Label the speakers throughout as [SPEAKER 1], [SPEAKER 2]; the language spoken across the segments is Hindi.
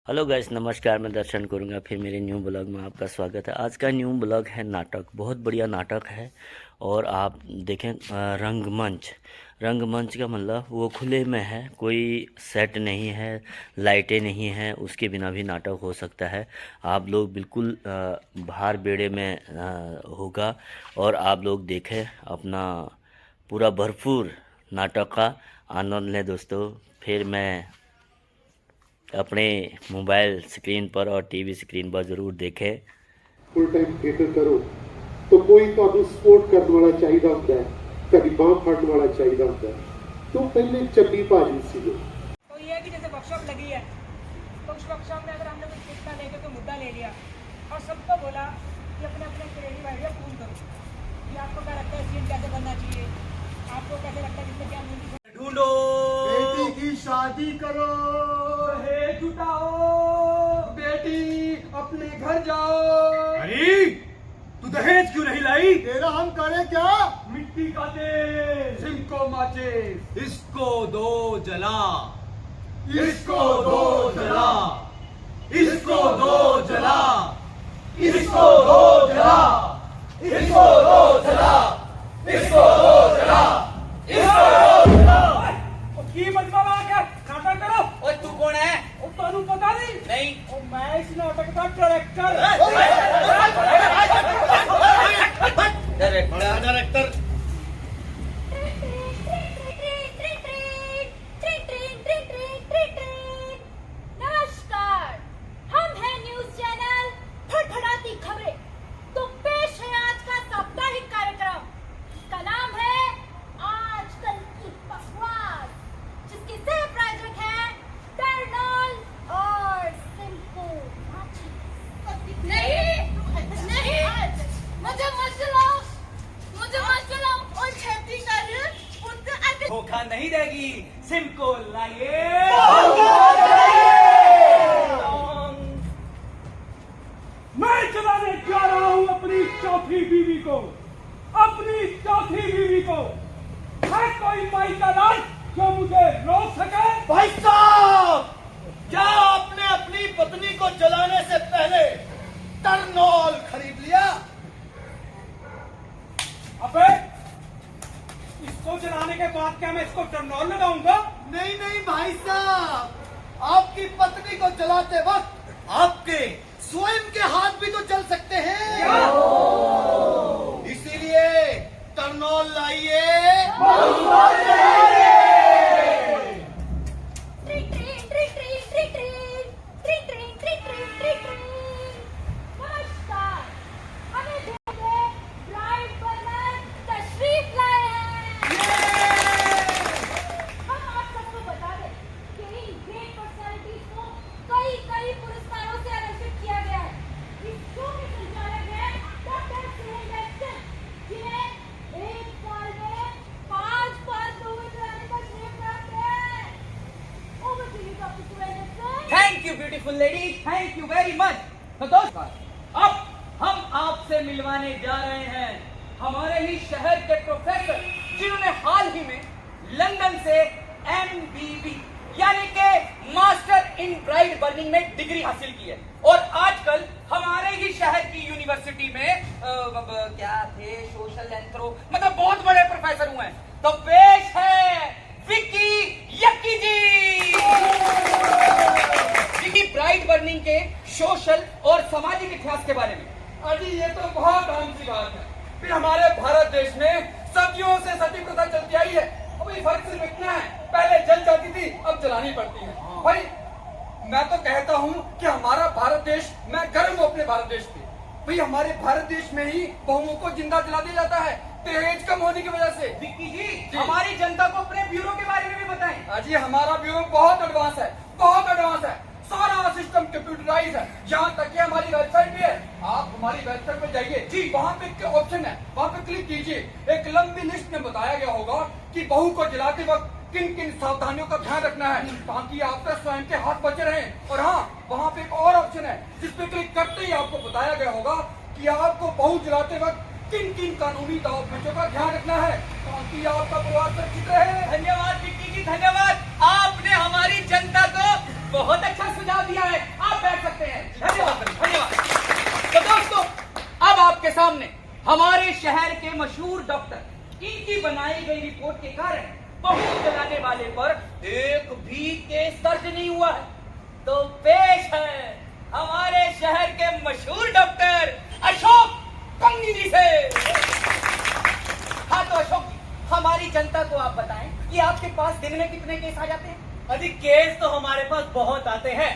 [SPEAKER 1] हेलो गाइस, नमस्कार। मैं दर्शन करूँगा फिर मेरे न्यू ब्लॉग में आपका स्वागत है। आज का न्यू ब्लॉग है नाटक। बहुत बढ़िया नाटक है। और आप देखें, रंगमंच का मतलब वो खुले में है, कोई सेट नहीं है, लाइटें नहीं हैं, उसके बिना भी नाटक हो सकता है। आप लोग बिल्कुल बाहर बेड़े में होगा और आप लोग देखें, अपना पूरा भरपूर नाटक का आनंद लें दोस्तों। फिर मैं अपने मोबाइल स्क्रीन पर और टीवी स्क्रीन पर ज़रूर देखें।
[SPEAKER 2] फुल टाइम थिएटर करो तो कोई ਤੁਹਾਨੂੰ ਸਪੋਰਟ ਕਰਨ ਵਾਲਾ ਚਾਹੀਦਾ ਹੁੰਦਾ ਹੈ, ਤੁਹਾਡੀ ਬਾਹ ਫੜਨ ਵਾਲਾ ਚਾਹੀਦਾ ਹੁੰਦਾ ਹੈ। तो पहले चन्नी भाजी सी
[SPEAKER 3] तो ये है कि जैसे वर्कशॉप लगी है तो उस वर्कशॉप में अगर हमने कुछ किस्सा लेके कोई मुद्दा ले लिया और सबको बोला कि अपने अपने क्रिएटिव आइडिया पूर्ण करो कि आपको क्या लगता है सीन कैसे बनना चाहिए, आपको कैसे लगता है जिससे क्या म्यूजिक
[SPEAKER 4] ढूंढो,
[SPEAKER 2] बेटी की शादी करो,
[SPEAKER 4] दहेज जुटाओ,
[SPEAKER 2] बेटी अपने घर जाओ।
[SPEAKER 4] अरे तू दहेज क्यों नहीं लाई?
[SPEAKER 2] तेरा हम करे क्या?
[SPEAKER 4] मिट्टी का तेल,
[SPEAKER 2] सिंको माचे,
[SPEAKER 4] इसको दो जला,
[SPEAKER 2] इसको दो
[SPEAKER 4] जला, इसको दो जला, इसको दो जला, इसको दो जला, इसको दो जला, इसको दो जला।
[SPEAKER 3] की मतलब आ गया नाटक करो।
[SPEAKER 4] ओए तू कौन है?
[SPEAKER 3] और ਤੁਹਾਨੂੰ पता नहीं
[SPEAKER 4] नहीं
[SPEAKER 3] और मैं इस नाटक का डायरेक्टर
[SPEAKER 4] डायरेक्टर
[SPEAKER 5] नमस्कार, हम हैं न्यूज चैनल फटफटाती खबरें। तो पेश है आज का साप्ताहिक कार्यक्रम। इसका नाम है आजकल की बकवास, जिसके सह प्रायोजक हैं टर्नॉल और सिंपू। नहीं नहीं, मुझे मत चलाओ, मुझे मत चलाओ। और खेती कर रही है उससे
[SPEAKER 4] धोखा नहीं देगी। सिम को लाइए,
[SPEAKER 3] मैं चलाने जा रहा हूँ अपनी चौथी बीवी को, अपनी चौथी बीवी को। है कोई माई का लाल जो मुझे रोक सके?
[SPEAKER 4] भाई साहब, क्या आपने अपनी पत्नी को जलाने से पहले टर्नॉल खरीद लिया?
[SPEAKER 3] अबे इसको जलाने के बाद क्या मैं इसको टर्नॉल लगाऊंगा?
[SPEAKER 4] नहीं नहीं भाई साहब, आपकी पत्नी को जलाते वक्त आपके स्वयं के हाथ भी तो जल सकते हैं। इसीलिए टर्नॉल लाइए।
[SPEAKER 5] नमस्कार, हमें भेजे ब्राइट बर्नर तशरीफ लाए हैं। हम आप सबको बता दें कि इन ग्रेट पर्सनालिटीज को कई पुरस्कारों से अलंकृत किया गया है। इस शो के संचालक हैं डॉक्टर सुनील जैक्सन, जिन्हें एक साल में 5 मूवी चलाने का श्रेय प्राप्त है। Over to you doctor Sunil Jackson.
[SPEAKER 4] Thank you beautiful lady, thank you very much. तो दोस्तों, अब हम आपसे मिलवाने जा रहे हैं हमारे ही शहर के प्रोफेसर, जिन्होंने हाल ही में लंदन से MBB यानी के मास्टर इन ब्राइट बर्निंग में डिग्री हासिल की है। और आजकल हमारे ही शहर की यूनिवर्सिटी में क्या थे, सोशल एंथ्रो, मतलब बहुत बड़े प्रोफेसर हुए हैं। तो पेश है विक्की यक्की जी। विक्की ब्राइट बर्निंग के सोशल और सामाजिक इतिहास के बारे में।
[SPEAKER 6] अजी ये तो बहुत आम सी बात है। फिर हमारे भारत देश में सदियों से सती प्रथा चलती आई है। अब ये फर्क सिर्फ इतना है, पहले जल जाती थी, अब जलानी पड़ती है। भाई मैं तो कहता हूँ कि हमारा भारत देश, मैं गर्व हूँ अपने भारत देश पे। भाई हमारे भारत देश में ही बहुओं को जिंदा जला दिया जाता है दहेज कम होने की वजह से।
[SPEAKER 4] विक्की जी, हमारी जनता को अपने ब्यूरो के बारे में भी बताएं।
[SPEAKER 6] अजी हमारा ब्यूरो बहुत एडवांस है, बहुत एडवांस है। सारा सिस्टम कंप्यूटराइज है, यहाँ तक कि हमारी वेबसाइट भी है। आप हमारी वेबसाइट पर जाइए जी, वहाँ पे एक ऑप्शन है, वहाँ पे क्लिक कीजिए। एक लंबी लिस्ट में बताया गया होगा कि बहू को जलाते वक्त किन किन सावधानियों का ध्यान रखना है ताकि आपका स्वयं के हाथ बचे रहें। और हाँ, वहाँ पे एक और ऑप्शन है जिसपे क्लिक करते ही आपको बताया गया होगा कि आपको बहू जलाते वक्त किन किन कानूनी दाव पेचों का ध्यान रखना है ताकि आपका परिवार सुरक्षित रहे।
[SPEAKER 4] धन्यवाद विक्की जी, धन्यवाद। आपने हमारी जनता को बहुत अच्छा सुझाव दिया है। करते हैं। धन्यवाद धन्यवाद। तो दोस्तों, अब आपके सामने हमारे शहर के मशहूर डॉक्टर, इनकी बनाई गई रिपोर्ट के कारण बहू जलाने वाले पर एक भी केस दर्ज नहीं हुआ है। तो पेश है हमारे शहर के मशहूर डॉक्टर अशोक कंगी जी से। हाँ तो अशोक जी, हमारी जनता को आप बताएं कि आपके पास दिन में कितने केस आ जाते हैं?
[SPEAKER 7] अभी केस तो हमारे पास बहुत आते हैं,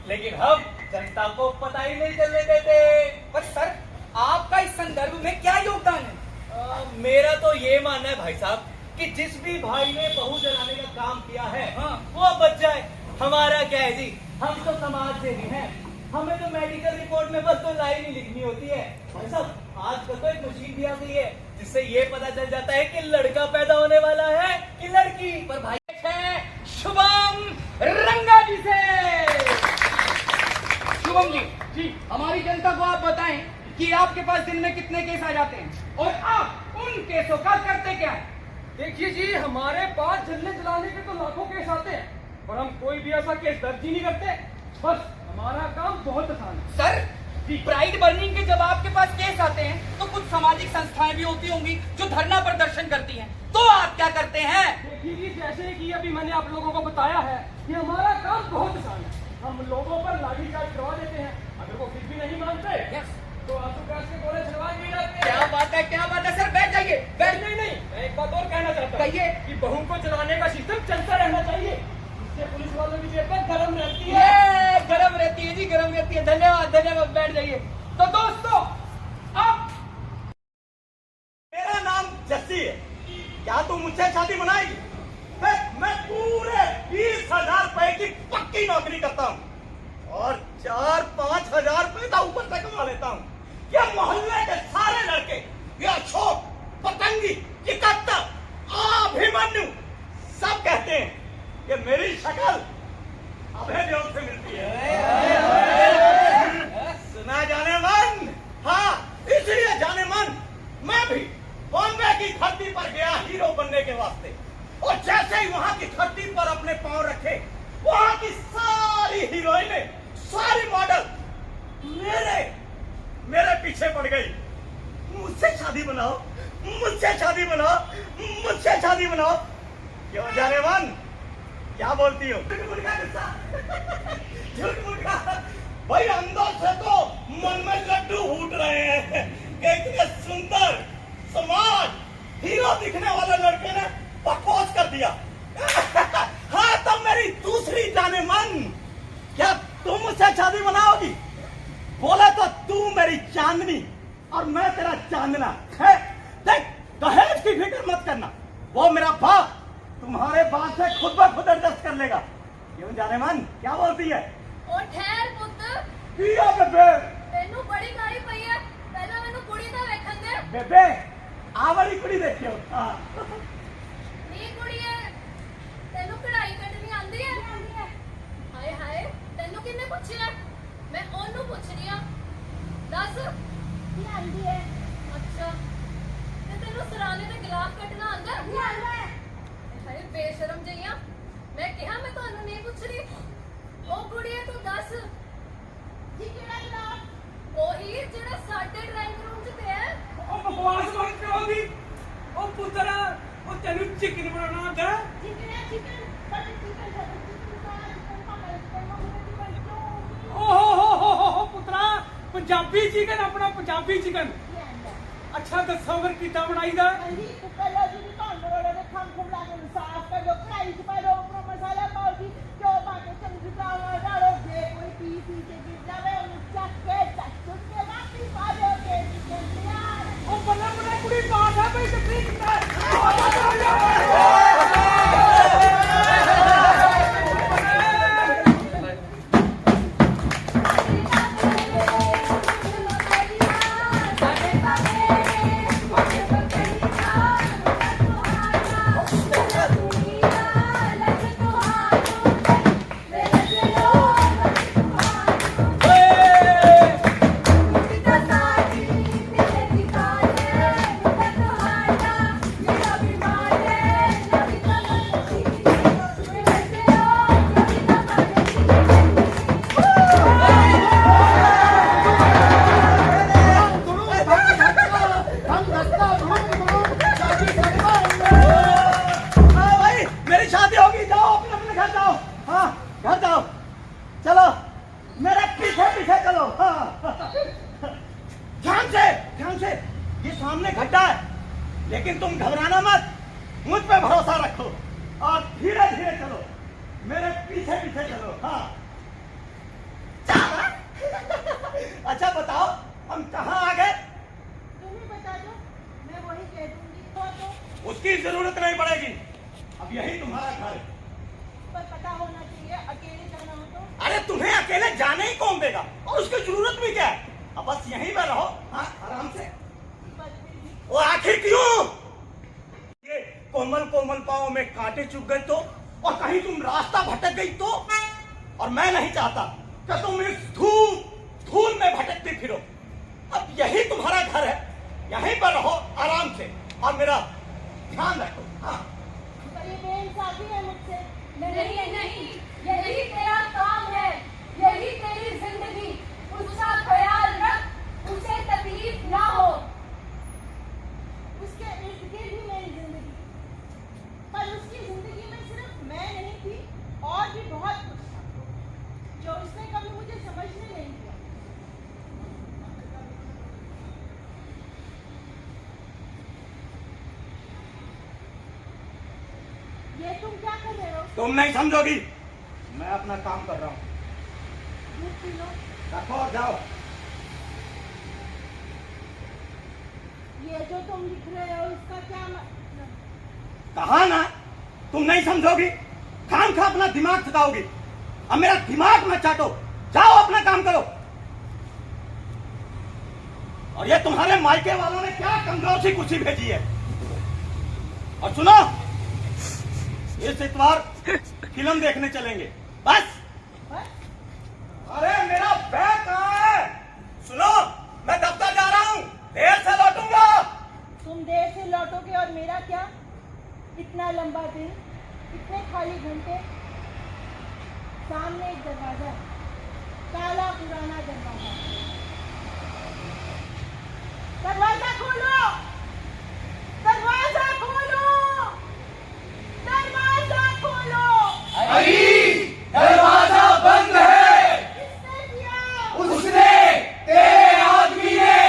[SPEAKER 7] लेकिन हम जनता को पता ही नहीं चलने देते।
[SPEAKER 4] पर सर, आपका इस संदर्भ में क्या योगदान है?
[SPEAKER 7] मेरा तो ये मानना है भाई साहब कि जिस भी भाई ने बहू जलाने का काम किया है,
[SPEAKER 4] हाँ।
[SPEAKER 7] वो बच जाए। हमारा क्या है जी, हम तो समाज सेवी हैं, हमें तो मेडिकल रिपोर्ट में बस तो लाइन ही लिखनी होती है। भाई साहब, आजकल तो एक मशीन भी आ गई है जिससे ये पता चल जाता है कि लड़का पैदा होने वाला है कि लड़की।
[SPEAKER 4] पर भाई है शुभम रंगा जी से। शुभम जी, हमारी जनता को आप बताएं कि आपके पास दिन में कितने केस आ जाते हैं और आप उन केसों का करते क्या है?
[SPEAKER 6] देखिए जी, हमारे पास जलने जलाने के तो लाखों केस आते हैं, पर हम कोई भी ऐसा केस दर्ज ही नहीं करते। बस हमारा काम बहुत आसान है।
[SPEAKER 4] सर, प्राइड बर्निंग के जब आपके पास केस आते हैं तो कुछ सामाजिक संस्थाएं भी होती होंगी जो धरना प्रदर्शन करती हैं, तो आप क्या करते हैं?
[SPEAKER 6] देखिए जी, जैसे कि अभी मैंने आप लोगों को बताया है कि हमारा काम बहुत आसान है। हम लोगों पर लाठीचार्ज करवा देते हैं, अगर वो फिर भी नहीं मानते तो आंसू गैस के गोले चलवा दिए जाते हैं।
[SPEAKER 4] क्या बात है, क्या बात है सर, बैठ जाइए।
[SPEAKER 6] नहीं, मैं एक बात और कहना चाहता हूँ।
[SPEAKER 4] कहिए।
[SPEAKER 6] कि बहू को जलाने का सिस्टम चलता रहना चाहिए, इससे पुलिस वालों की जेब में गर्म रहती है।
[SPEAKER 4] ये गरम रहती है जी, गरम रहती है। धन्यवाद धन्यवाद, बैठ जाइए। तो दोस्तों, अब
[SPEAKER 7] मेरा नाम जस्सी है, क्या तू मुझसे शादी बनाएगी? मैं पूरे 20,000 रुपए की पक्की नौकरी करता हूँ और 4-5 हजार रुपए का ऊपर से कमा लेता हूँ। ये मोहल्ले के सारे लड़के, ये अशोक, पतंगी, चिकत्ता, अभिमन्यु सब कहते हैं कि मेरी शक्ल अभय देओल से मिलती है। सुना जाने मन, हाँ इसलिए जाने मन मैं भी बॉम्बे की धरती पर गया हीरो बनने के वास्ते, और जैसे ही वहां की धरती पर अपने पांव रखे, वहां की सारी हीरोइनें, सारी मॉडल मेरे पीछे पड़ गई। मुझसे शादी बनाओ, मुझसे शादी बनाओ, मुझसे शादी बनाओ। क्यों जाने मन, क्या बोलती हो? झूठ मूठ का भाई, अंदर से तो मन में लड्डू फूट रहे हैं कि इतने सुंदर समाज हीरो दिखने वाले लड़के ने बकवास कर दिया। हाँ तो मेरी दूसरी जाने मन, क्या तुम मुझसे शादी बनाओगी? बोला तो तू मेरी चांदनी और मैं तेरा चांदना है। देख, दहेज की फिक्र मत करना, वो मेरा बाप तुम्हारे बाप से खुद ब खुद एडजस्ट कर लेगा। क्यों जाने मन, क्या बोलती है?
[SPEAKER 5] ओ ठहर पुत्र,
[SPEAKER 7] किया बेबे?
[SPEAKER 5] तेनू बड़ी गाड़ी पई है, पहले मैनू कुड़ी दा वेखण दे।
[SPEAKER 7] बेबे, आवरी कुड़ी देखियो।
[SPEAKER 5] नी कुड़ी है, तेनू कढ़ाई कटनी आंदी है? हाय हाय, तेनू किन्ने पुछया? मैं ओनू पुछ रही हां। दस की आंदी है? अच्छा, ते तेनू सराने दे गिलाफ कटना आंदा है? हाय बेशरम जइया, मैं कहा मैं ਤੁਹਾਨੂੰ नहीं पूछ रही। ओ कुड़िए तू दस जी किहड़ा गिलाफ? ओही ਜਿਹੜਾ ਸਾਡੇ ਡਰਾइंग रूम ਚ ਪਿਆ ਹੈ।
[SPEAKER 6] ਉਹ ਬਕਵਾਸ ਬੰਦ ਕਰੋ ਦੀ। ਉਹ ਪੁੱਤਰਾ, ਉਹ ਤੈਨੂੰ ਚਿਕਨ ਬਣਾਉਣਾ ਆਉਂਦਾ ਹੈ? ਓਹ ਪੁੱਤਰਾ, ਪੰਜਾਬੀ ਚਿਕਨ, ਆਪਣਾ ਪੰਜਾਬੀ ਚਿਕਨ। ਅੱਛਾ ਦੱਸੋ ਫਿਰ ਕਿੱਦਾਂ ਬਣਾਈਦਾ? ਉਹ ਬੱਲੇ ਬੱਲੇ ਕੁੜੀ ਬਾਤ ਹੈ ਬਈ, ਤਕਰੀਰ ਕਿੱਦਾਂ
[SPEAKER 7] सामने गड्ढा है, लेकिन तुम घबराना मत, मुझ पे भरोसा रखो और धीरे धीरे चलो, मेरे पीछे पीछे चलो। हाँ अच्छा बताओ हम कहाँ आ गए?
[SPEAKER 5] तुम ही बता दो, मैं वही कह दूंगी। तो
[SPEAKER 7] उसकी जरूरत नहीं पड़ेगी, अब यही तुम्हारा घर है।
[SPEAKER 5] पर पता होना चाहिए, अकेले जाना हो तो।
[SPEAKER 7] अरे तुम्हें अकेले जाने ही कौन देगा, और उसकी जरूरत भी क्या है? अब बस यहीं पे रहो, हाँ आराम से।
[SPEAKER 5] पर फिर भी
[SPEAKER 7] वो आखिर क्यों? ये कोमल कोमल पाँव में कांटे चुभ गए तो, और कहीं तुम रास्ता भटक गई तो, और मैं नहीं चाहता कि तुम इस धूल में भटकती फिरो। अब यही तुम्हारा घर है, यहीं पर रहो आराम से और मेरा ध्यान रखो। हाँ
[SPEAKER 5] पर ये बेइंसाफी है मुझसे। नहीं नहीं, यही तेरा काम है, यही तेरी जिंदगी। उसका ख्याल रख, उसे तकलीफ ना हो। उसके इर्द गिर्द ही मेरी जिंदगी, पर उसकी जिंदगी में सिर्फ मैं नहीं थी, और भी बहुत कुछ था जो उसने कभी मुझे समझने नहीं दिया। ये तुम क्या कर रहे हो?
[SPEAKER 7] तुम नहीं समझोगी, मैं अपना काम कर रहा हूँ।
[SPEAKER 5] दूध पी लो।
[SPEAKER 7] रखो और जाओ।
[SPEAKER 5] ये जो तुम लिख रहे हो इसका क्या मतलब?
[SPEAKER 7] कहा ना तुम नहीं समझोगी, काम का अपना दिमाग थकाओगी। अब मेरा दिमाग मत चाटो, जाओ अपना काम करो। और ये तुम्हारे मायके वालों ने क्या कमजोर सी कुर्सी भेजी है। और सुनो, इस इतवार फिल्म देखने चलेंगे बस।
[SPEAKER 5] बस?
[SPEAKER 7] अरे मेरा बैग कहाँ है? सुनो, मैं दफ्तर जा रहा हूँ, देर से लौटूंगा।
[SPEAKER 5] तुम देर से लौटोगे और मेरा क्या? इतना लंबा दिन, इतने खाली घंटे। सामने एक दरवाजा है, काला पुराना दरवाजा। दरवाजा खोलो, दरवाजा खोलो, दरवाजा खोलो।
[SPEAKER 6] दरवाजा बंद है।
[SPEAKER 5] किसने किया?
[SPEAKER 6] उसने, तेरे आदमी ने।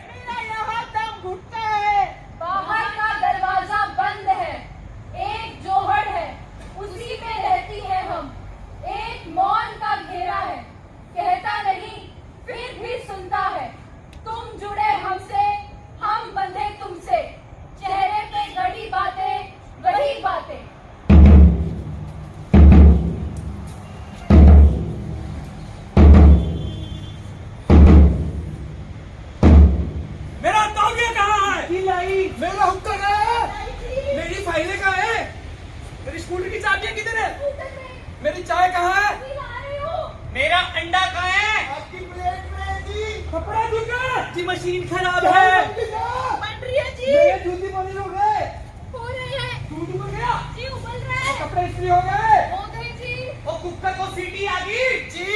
[SPEAKER 5] मेरा यहाँ दम घुटता है। बाहर का दरवाजा बंद है, एक जोहड़ है, उसी में रहती है हम। एक मौन का घेरा है, कहता नहीं फिर भी सुनता है। तुम जुड़े हमसे, हम बंधे तुमसे। चेहरे पे गड़ी बातें, वही बातें।
[SPEAKER 7] मेरा तौलिया कहाँ है?
[SPEAKER 6] मेरा हुक्का कहाँ है? मेरी फाइलें कहाँ है? मेरी स्कूटर की चाबियां किधर है? मेरी चाय कहाँ है?
[SPEAKER 4] मेरा अंडा कहाँ है?
[SPEAKER 6] आपकी प्लेट में है जी।
[SPEAKER 7] कपड़ा धुलना।
[SPEAKER 4] जी मशीन खराब है।
[SPEAKER 5] बन रही है जी।
[SPEAKER 6] मेरे जूती बनी हो गए।
[SPEAKER 5] हो रही है
[SPEAKER 6] दूध उबल गया।
[SPEAKER 5] जी, उबल रहा है।
[SPEAKER 6] कपड़े इस्त्री हो गए।
[SPEAKER 5] हो गई जी।
[SPEAKER 4] और कुकर को सीटी आ गई।
[SPEAKER 6] जी,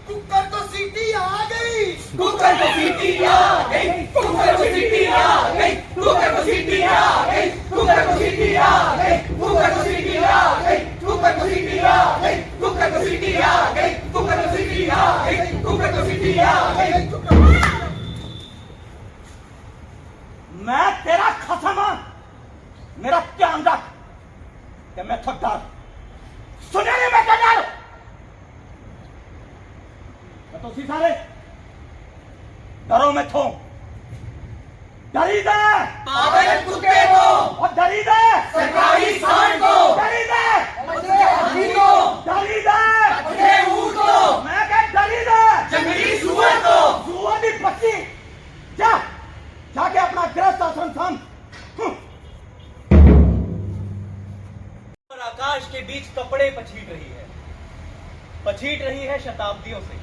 [SPEAKER 6] कुकर को सीटी आ गई। कुकर को सीटी आ गई। कुकर को सीटी आ गई। कुकर को सीटी आ गई। कुकर को सीटी आ गई। कुकर को सीटी आ गई। कुकर को सीटी आ गई। कुकर को सीटी आ गई। कुकर को सीटी आ गई। कुकर को सीटी आ गई।
[SPEAKER 7] मैं तेरा खसम, मेरा ध्यान रख कि मैं ठगदार, सुने नहीं मैं ठगदार। मैं तो सारे डरो में थो, डरी दे
[SPEAKER 6] पागल कुत्ते को,
[SPEAKER 7] और डरी दे
[SPEAKER 6] सरकारी सांड को,
[SPEAKER 7] डरी दे
[SPEAKER 6] मछली हाथी को,
[SPEAKER 7] डरी दे
[SPEAKER 6] पतले ऊंट को,
[SPEAKER 7] मैं कह डरी दे
[SPEAKER 6] जंगली सुअर को।
[SPEAKER 7] सुअर की बच्ची, जा जाके अपना गृहस्थ आश्रम थाम।
[SPEAKER 4] और आकाश के बीच कपड़े पछीट रही है शताब्दियों से,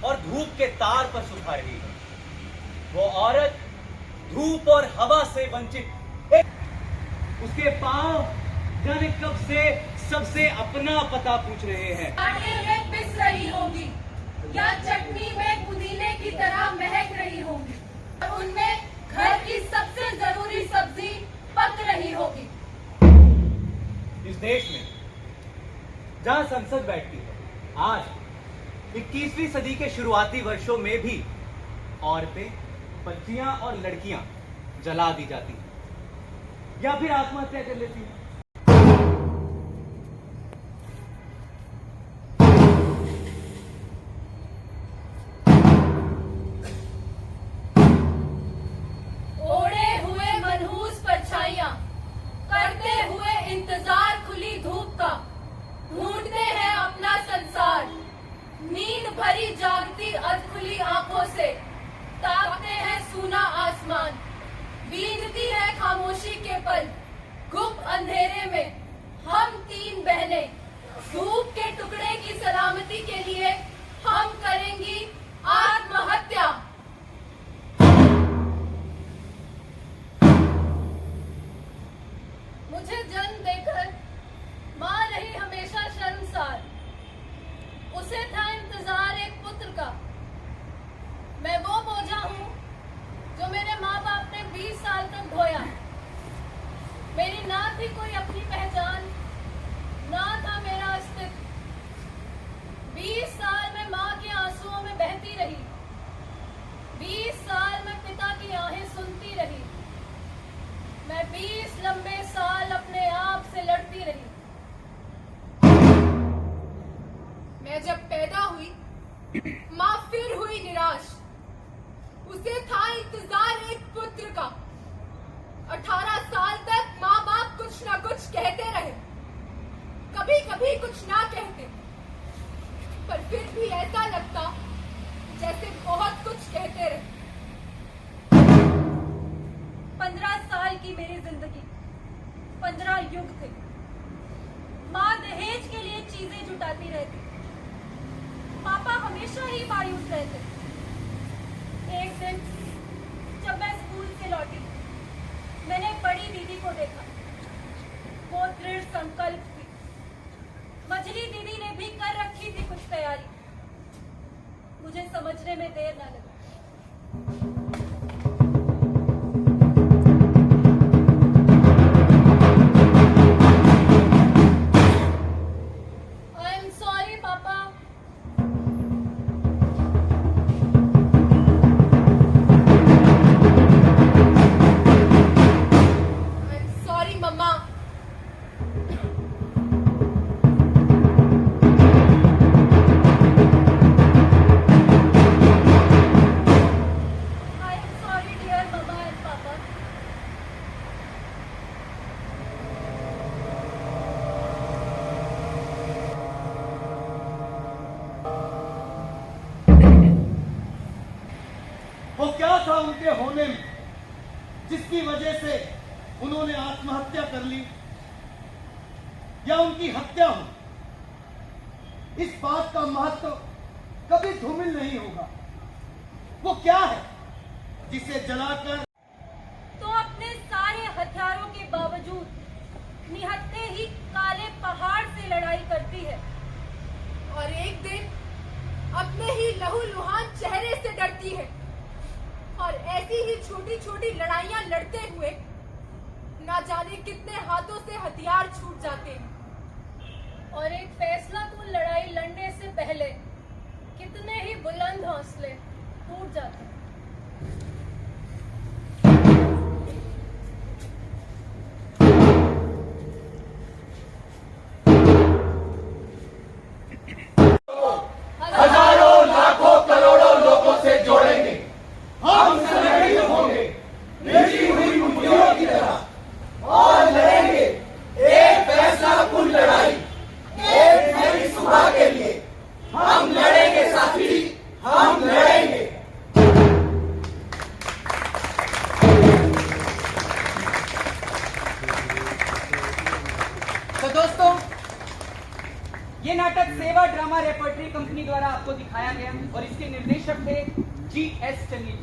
[SPEAKER 4] और धूप के तार पर सुखा रही है। वो औरत धूप और हवा से वंचित, उसके पांव जाने कब से सबसे अपना पता पूछ रहे हैं।
[SPEAKER 5] आटे में पिस रही होगी या चटनी में पुदीने की तरह महक रही होगी, और उनमें घर की सबसे जरूरी सब्जी पक रही होगी।
[SPEAKER 4] इस देश में जहां संसद बैठती है, आज 21वीं सदी के शुरुआती वर्षों में भी औरतें, बच्चियां और लड़कियां
[SPEAKER 8] जला दी जाती या फिर आत्महत्या कर लेती है।
[SPEAKER 5] ओढ़े हुए मनहूस परछाइयां, करते हुए इंतजार खुली धूप का, ढूंढते हैं अपना संसार। नींद भरी जागती अधखुली आंखों से ताकते हैं सूना आसमान। बीतती है खामोशी के पल, गुप्त अंधेरे में हम तीन बहनें, धूप के टुकड़े की सलामती के लिए हम करेंगी आत्महत्या। मुझे जन्म देकर माँ रही हमेशा शर्मसार, उसे था इंतजार एक पुत्र का। मैं वो बोझा हूँ जो मेरे माँ बाप ने 20 साल तक ढोया। मेरी ना थी कोई अपनी पहचान, ना था मेरा अस्तित्व। 20 साल में माँ के आंसुओं में बहती रही, 20 साल में पिता की आहें सुनती रही। मैं 20 लंबे साल अपने आप से लड़ती रही। मैं जब पैदा हुई, माँ फिर हुई निराश। उसे था इंतजार एक पुत्र का। 18 साल तक माँ बाप कुछ ना कुछ कहते रहे, कभी कभी कुछ ना कहते, पर फिर भी ऐसा लगता जैसे बहुत कुछ कहते रहे। 15 साल की मेरी जिंदगी, 15 युग थे। माँ दहेज के लिए चीजें जुटाती रहती, पापा हमेशा ही मायूस रहते। एक दिन जब मैं स्कूल से लौटी, मैंने बड़ी दीदी को देखा। वो दृढ़ संकल्प थी। मझली दीदी ने भी कर रखी थी कुछ तैयारी। मुझे समझने में देर न लगी।
[SPEAKER 8] वो क्या था उनके होने में जिसकी वजह से उन्होंने आत्महत्या कर ली या उनकी हत्या हो? इस बात का महत्व कभी धूमिल नहीं होगा। वो क्या है जिसे जलाकर
[SPEAKER 5] तो अपने सारे हथियारों के बावजूद निहत्थे ही काले पहाड़ से लड़ाई करती है, और एक दिन अपने ही लहूलुहान चेहरे से डरती है। और ऐसी ही छोटी छोटी लड़ाइयां लड़ते हुए ना जाने कितने हाथों से हथियार छूट जाते हैं, और एक फैसला कुन लड़ाई लड़ने से पहले कितने ही बुलंद हौसले टूट जाते हैं।
[SPEAKER 6] हजारों लाखों करोड़ों लोगों से जोड़ेंगे, हम संगठित होंगे निजी हुई मुट्ठियों की तरह और लड़ेंगे एक फैसला कुन लड़ाई, एक नई सुबह के लिए। हम लड़ेंगे साथी, हम लड़ेंगे।
[SPEAKER 4] तो दोस्तों, ये नाटक सेवा ड्रामा रेपर्टरी कंपनी द्वारा आपको दिखाया गया और इसके निर्देशक थे G.S. चन्नी।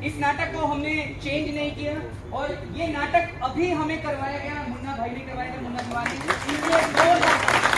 [SPEAKER 4] इस नाटक को हमने चेंज नहीं किया और ये नाटक अभी हमें करवाया गया, मुन्ना भाई ने करवाया गया, मुन्ना दीवानी।